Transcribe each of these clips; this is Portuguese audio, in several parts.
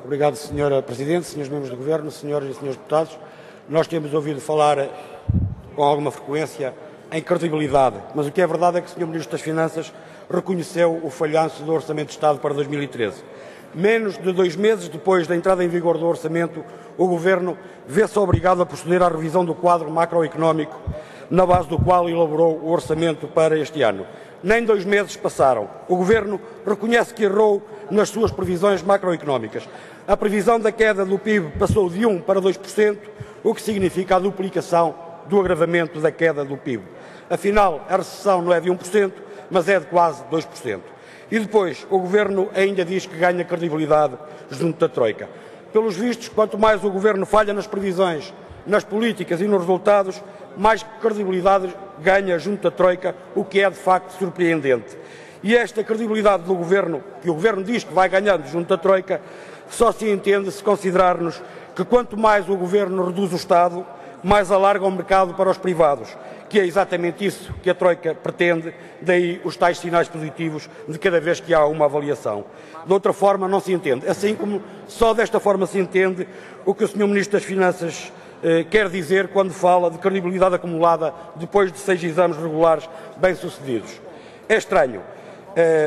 Obrigado, Sra. Presidente, Srs. Membros do Governo, Senhoras e Srs. Deputados. Nós temos ouvido falar com alguma frequência em credibilidade, mas o que é verdade é que o Sr. Ministro das Finanças reconheceu o falhanço do Orçamento de Estado para 2013. Menos de 2 meses depois da entrada em vigor do Orçamento, o Governo vê-se obrigado a proceder à revisão do quadro macroeconómico, na base do qual elaborou o Orçamento para este ano. Nem 2 meses passaram. O Governo reconhece que errou nas suas previsões macroeconómicas. A previsão da queda do PIB passou de 1% para 2%, o que significa a duplicação do agravamento da queda do PIB. Afinal, a recessão não é de 1%, mas é de quase 2%. E depois, o Governo ainda diz que ganha credibilidade junto da Troika. Pelos vistos, quanto mais o Governo falha nas previsões, nas políticas e nos resultados, mais credibilidade ganha junto da Troika, o que é de facto surpreendente. E esta credibilidade do Governo, que o Governo diz que vai ganhando junto da Troika, só se entende se considerarmos que quanto mais o Governo reduz o Estado, mais alarga o mercado para os privados, que é exatamente isso que a Troika pretende, daí os tais sinais positivos de cada vez que há uma avaliação. De outra forma não se entende, assim como só desta forma se entende o que o Sr. Ministro das Finanças quer dizer quando fala de credibilidade acumulada depois de 6 exames regulares bem-sucedidos. É estranho,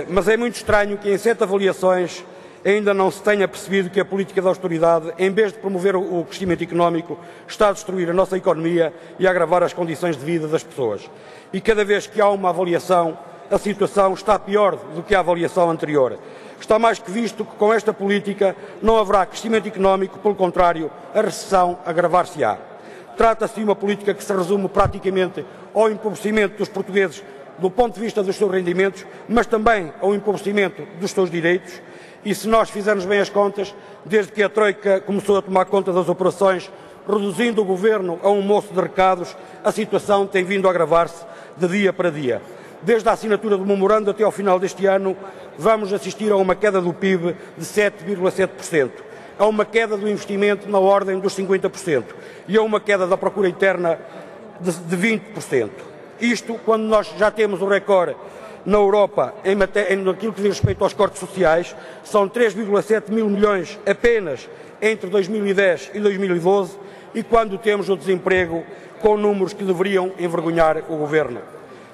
mas é muito estranho que em 7 avaliações ainda não se tenha percebido que a política de austeridade, em vez de promover o crescimento económico, está a destruir a nossa economia e a agravar as condições de vida das pessoas. E cada vez que há uma avaliação, a situação está pior do que a avaliação anterior. Está mais que visto que com esta política não haverá crescimento económico, pelo contrário, a recessão agravar-se-á. Trata-se de uma política que se resume praticamente ao empobrecimento dos portugueses do ponto de vista dos seus rendimentos, mas também ao empobrecimento dos seus direitos. E se nós fizermos bem as contas, desde que a Troika começou a tomar conta das operações, reduzindo o Governo a um moço de recados, a situação tem vindo a agravar-se de dia para dia. Desde a assinatura do memorando até ao final deste ano, vamos assistir a uma queda do PIB de 7,7%, a uma queda do investimento na ordem dos 50% e a uma queda da procura interna de 20%. Isto quando nós já temos o recorde na Europa, naquilo que diz respeito aos cortes sociais, são 3,7 mil milhões apenas entre 2010 e 2012, e quando temos o desemprego com números que deveriam envergonhar o Governo.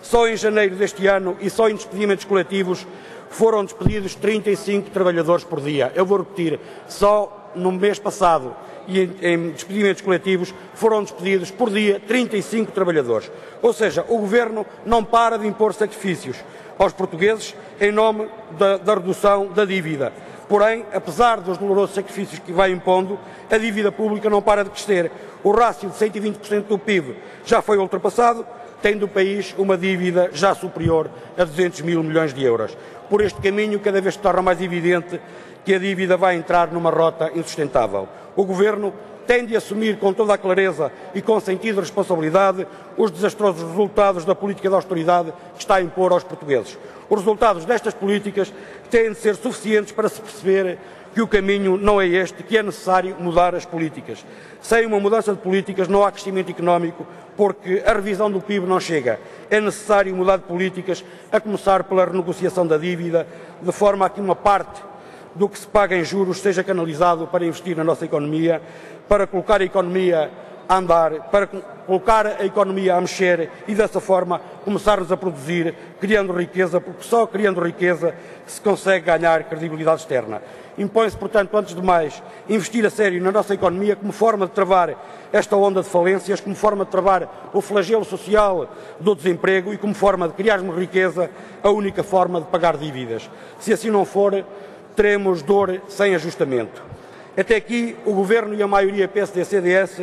Só em janeiro deste ano e só em despedimentos coletivos foram despedidos 35 trabalhadores por dia. Eu vou repetir, só no mês passado e em despedimentos coletivos foram despedidos por dia 35 trabalhadores. Ou seja, o Governo não para de impor sacrifícios aos portugueses em nome da redução da dívida. Porém, apesar dos dolorosos sacrifícios que vai impondo, a dívida pública não para de crescer. O rácio de 120% do PIB já foi ultrapassado, tendo o país uma dívida já superior a 200 mil milhões de euros. Por este caminho, cada vez se torna mais evidente que a dívida vai entrar numa rota insustentável. O Governo tem de assumir com toda a clareza e com sentido de responsabilidade os desastrosos resultados da política de austeridade que está a impor aos portugueses. Os resultados destas políticas têm de ser suficientes para se perceber que o caminho não é este, que é necessário mudar as políticas. Sem uma mudança de políticas não há crescimento económico, porque a revisão do PIB não chega. É necessário mudar de políticas, a começar pela renegociação da dívida, de forma a que uma parte do que se paga em juros seja canalizado para investir na nossa economia, para colocar a economia a andar, para colocar a economia a mexer e dessa forma começarmos a produzir, criando riqueza, porque só criando riqueza se consegue ganhar credibilidade externa. Impõe-se, portanto, antes de mais, investir a sério na nossa economia como forma de travar esta onda de falências, como forma de travar o flagelo social do desemprego e como forma de criarmos riqueza, a única forma de pagar dívidas. Se assim não for, teremos dor sem ajustamento. Até aqui, o Governo e a maioria PSD-CDS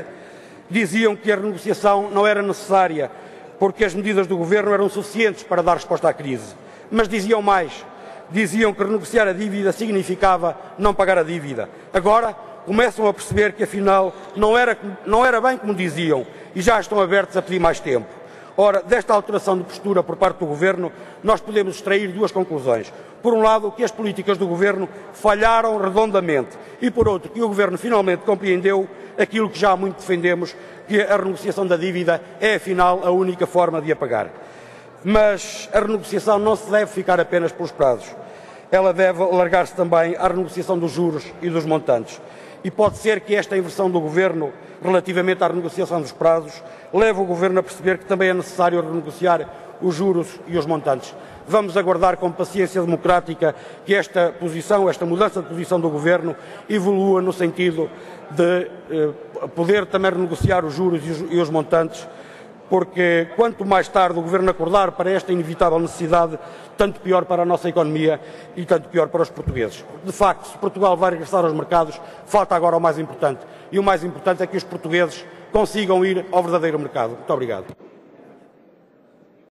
diziam que a renegociação não era necessária, porque as medidas do Governo eram suficientes para dar resposta à crise. Mas diziam mais. Diziam que renegociar a dívida significava não pagar a dívida. Agora começam a perceber que afinal não era bem como diziam e já estão abertos a pedir mais tempo. Ora, desta alteração de postura por parte do Governo, nós podemos extrair 2 conclusões. Por um lado, que as políticas do Governo falharam redondamente e, por outro, que o Governo finalmente compreendeu aquilo que já há muito defendemos, que a renegociação da dívida é, afinal, a única forma de a pagar. Mas a renegociação não se deve ficar apenas pelos prazos. ela deve alargar-se também à renegociação dos juros e dos montantes. E pode ser que esta inversão do Governo relativamente à renegociação dos prazos leve o Governo a perceber que também é necessário renegociar os juros e os montantes. Vamos aguardar com paciência democrática que esta mudança de posição do Governo evolua no sentido de poder também renegociar os juros e os montantes, porque quanto mais tarde o Governo acordar para esta inevitável necessidade, tanto pior para a nossa economia e tanto pior para os portugueses. De facto, se Portugal vai regressar aos mercados, falta agora o mais importante. E o mais importante é que os portugueses consigam ir ao verdadeiro mercado. Muito obrigado.